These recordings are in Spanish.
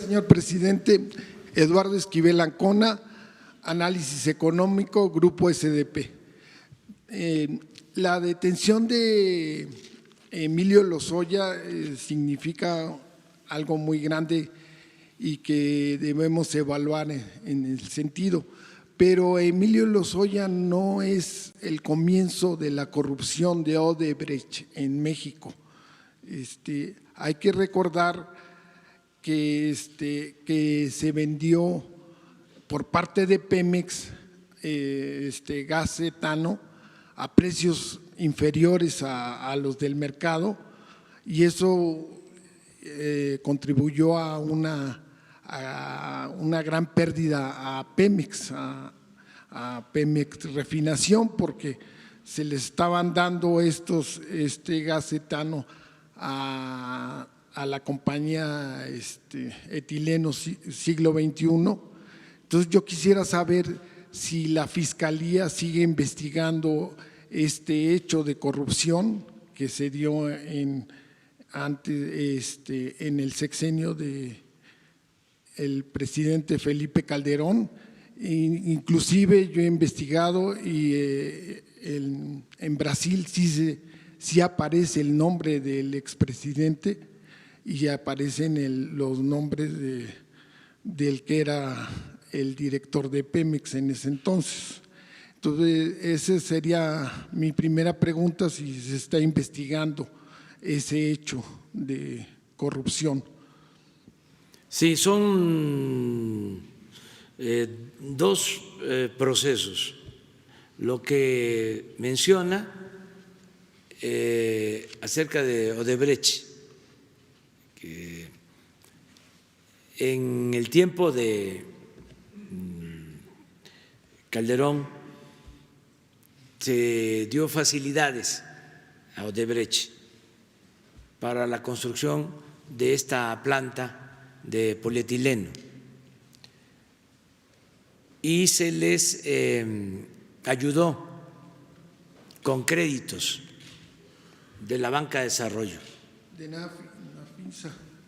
señor presidente. Eduardo Esquivel Ancona, Análisis Económico, Grupo SDP. La detención de Emilio Lozoya significa algo muy grande y que debemos evaluar en el sentido. Pero Emilio Lozoya no es el comienzo de la corrupción de Odebrecht en México. Hay que recordar que se vendió por parte de Pemex gas etano a precios inferiores a los del mercado, y eso contribuyó a una gran pérdida a Pemex, a Pemex Refinación, porque se les estaban dando gas etano a la compañía Etileno Siglo XXI. Entonces yo quisiera saber si la Fiscalía sigue investigando este hecho de corrupción que se dio en el sexenio de el presidente Felipe Calderón. Inclusive yo he investigado y en Brasil sí aparece el nombre del expresidente y aparecen los nombres del que era el director de Pemex en ese entonces. Entonces, esa sería mi primera pregunta, si se está investigando ese hecho de corrupción. Sí, son dos procesos. Lo que menciona acerca de Odebrecht, que en el tiempo de Calderón se dio facilidades a Odebrecht para la construcción de esta planta de polietileno y se les ayudó con créditos de la Banca de Desarrollo de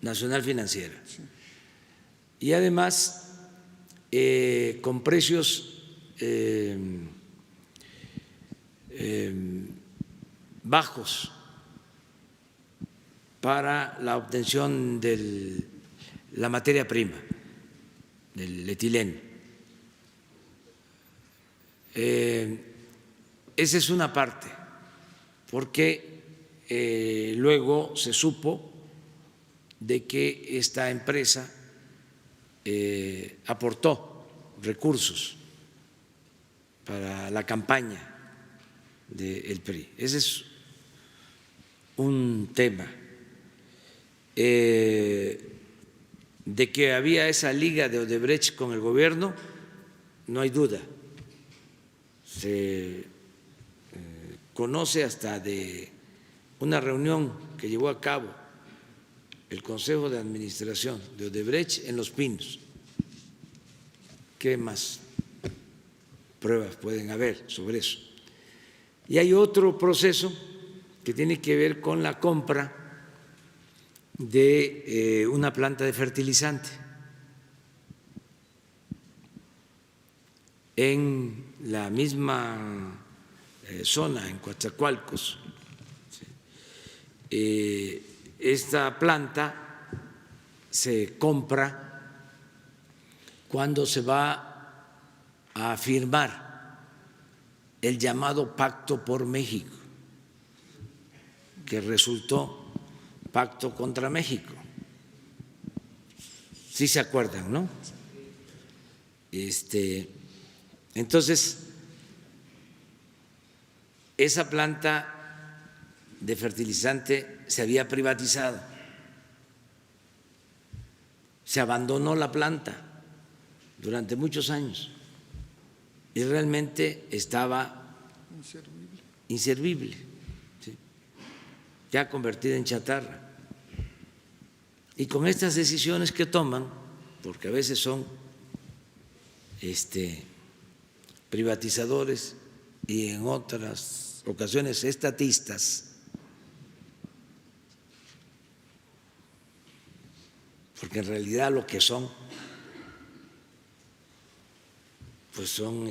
Nacional Financiera, sí. Y además con precios bajos para la obtención de la materia prima, del etileno. Esa es una parte, porque luego se supo de que esta empresa aportó recursos para la campaña del PRI. Ese es un tema. De que había esa liga de Odebrecht con el gobierno, no hay duda. Se conoce hasta de una reunión que llevó a cabo el Consejo de Administración de Odebrecht en Los Pinos. ¿Qué más pruebas pueden haber sobre eso? Y hay otro proceso que tiene que ver con la compra de una planta de fertilizante en la misma zona, en Coatzacoalcos. Esta planta se compra cuando se va a firmar el llamado Pacto por México, que resultó Pacto contra México. Sí se acuerdan, ¿no? Entonces, esa planta de fertilizante se había privatizado, se abandonó la planta durante muchos años y realmente estaba inservible, ¿sí? Ya convertida en chatarra. Y con estas decisiones que toman, porque a veces son privatizadores y en otras ocasiones estatistas, porque en realidad lo que son, pues son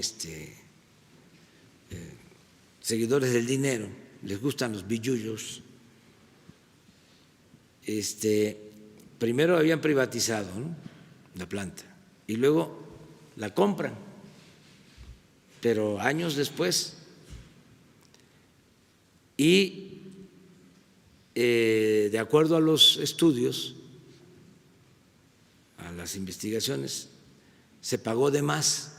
seguidores del dinero, les gustan los billullos. Primero habían privatizado, ¿no?, la planta y luego la compran, pero años después. Y de acuerdo a los estudios, a las investigaciones, se pagó de más,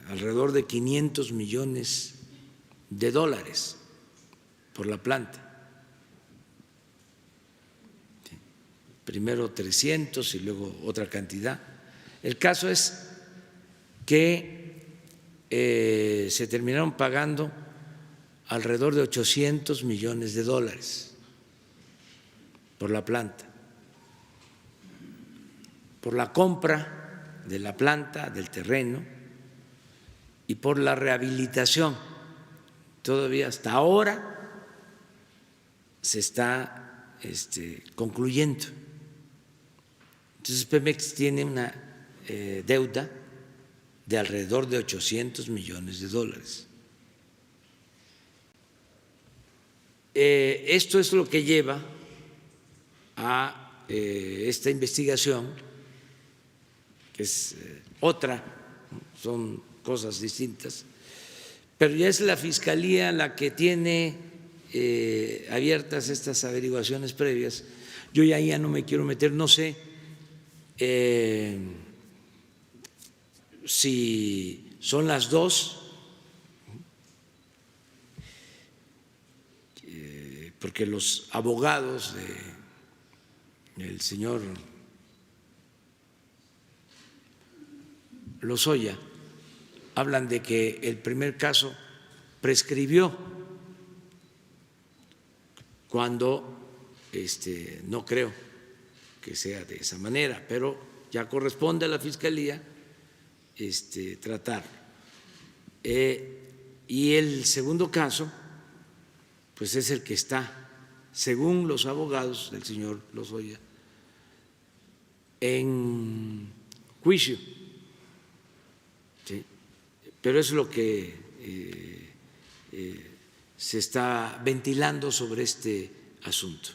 alrededor de 500 millones de dólares por la planta. Primero 300 y luego otra cantidad. El caso es que se terminaron pagando alrededor de 800 millones de dólares por la planta, por la compra de la planta, del terreno y por la rehabilitación. Todavía hasta ahora se está concluyendo. Entonces Pemex tiene una deuda de alrededor de 800 millones de dólares. Esto es lo que lleva a esta investigación, que es otra, son cosas distintas, pero ya es la Fiscalía la que tiene abiertas estas averiguaciones previas. Yo ya no me quiero meter, no sé si son las dos, porque los abogados del señor Lozoya hablan de que el primer caso prescribió, cuando no creo que sea de esa manera, pero ya corresponde a la Fiscalía tratar. Y el segundo caso, pues es el que está, según los abogados del señor Lozoya, en juicio. ¿Sí? Pero es lo que se está ventilando sobre este asunto.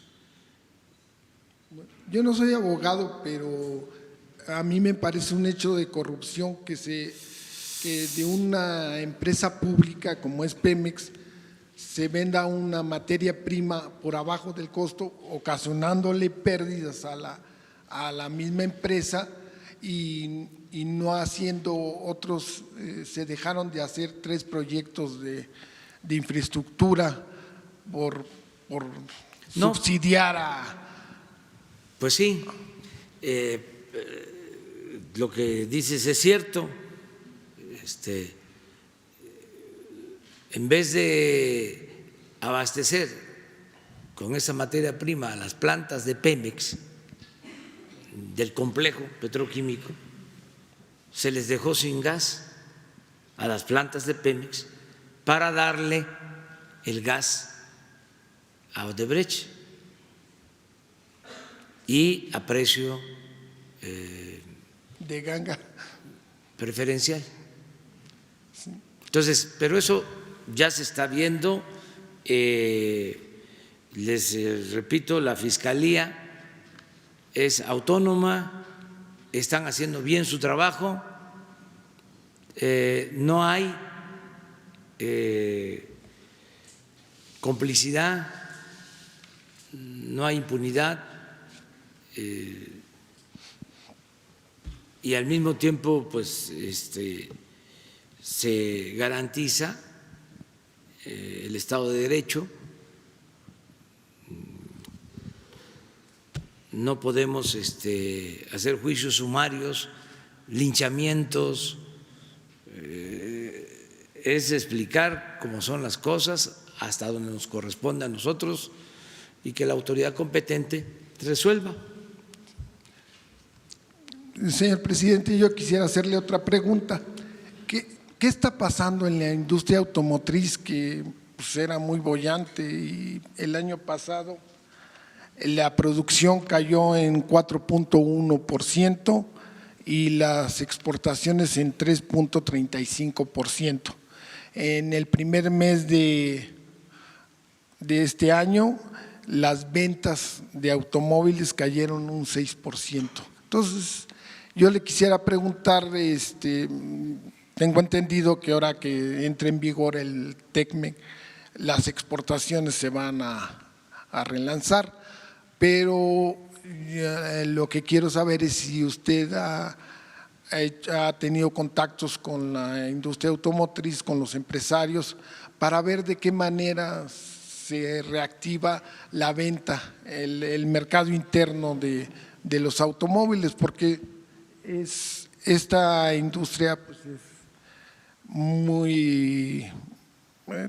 Yo no soy abogado, pero a mí me parece un hecho de corrupción que de una empresa pública como es Pemex se venda una materia prima por abajo del costo, ocasionándole pérdidas a la misma empresa y no haciendo otros. Se dejaron de hacer 3 proyectos de infraestructura por subsidiar a… Pues sí, lo que dices es cierto. En vez de abastecer con esa materia prima a las plantas de Pemex, del complejo petroquímico, se les dejó sin gas a las plantas de Pemex para darle el gas a Odebrecht y a precio de ganga preferencial. Entonces, pero eso ya se está viendo. Les repito, la Fiscalía es autónoma, están haciendo bien su trabajo, no hay complicidad, no hay impunidad, y al mismo tiempo pues se garantiza el Estado de Derecho. No podemos hacer juicios sumarios, linchamientos, es explicar cómo son las cosas hasta donde nos corresponde a nosotros y que la autoridad competente resuelva. Señor presidente, yo quisiera hacerle otra pregunta. ¿Qué está pasando en la industria automotriz, que pues era muy boyante, y el año pasado la producción cayó en 4.1% y las exportaciones en 3.35%. En el primer mes de este año, las ventas de automóviles cayeron un 6%. Entonces, yo le quisiera preguntar, tengo entendido que ahora que entre en vigor el TECMEC, las exportaciones se van a relanzar, pero lo que quiero saber es si usted ha tenido contactos con la industria automotriz, con los empresarios, para ver de qué manera se reactiva la venta, el mercado interno de los automóviles, porque esta industria pues,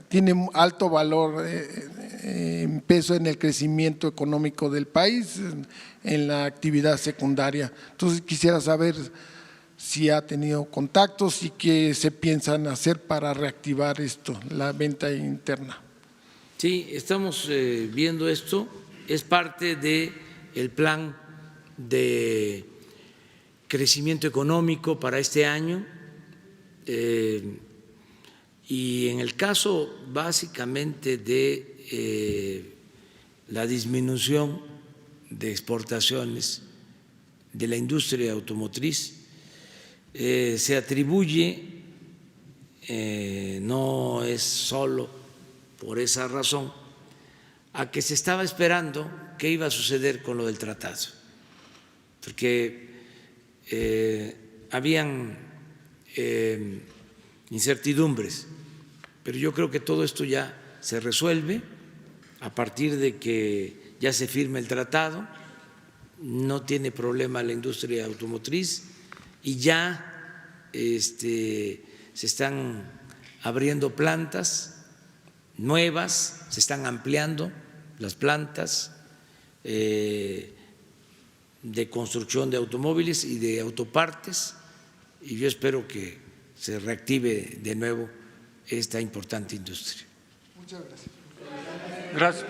tiene alto valor en peso en el crecimiento económico del país, en la actividad secundaria. Entonces quisiera saber si ha tenido contactos y qué se piensan hacer para reactivar esto, la venta interna. Sí, estamos viendo esto, es parte del plan de crecimiento económico para este año y en el caso básicamente de la disminución de exportaciones de la industria automotriz, se atribuye, no es solo por esa razón, a que se estaba esperando qué iba a suceder con lo del tratado, porque habían incertidumbres, pero yo creo que todo esto ya se resuelve a partir de que ya se firme el tratado, no tiene problema la industria automotriz y ya se están abriendo plantas nuevas, se están ampliando las plantas de construcción de automóviles y de autopartes y yo espero que se reactive de nuevo esta importante industria. Muchas gracias. Gracias.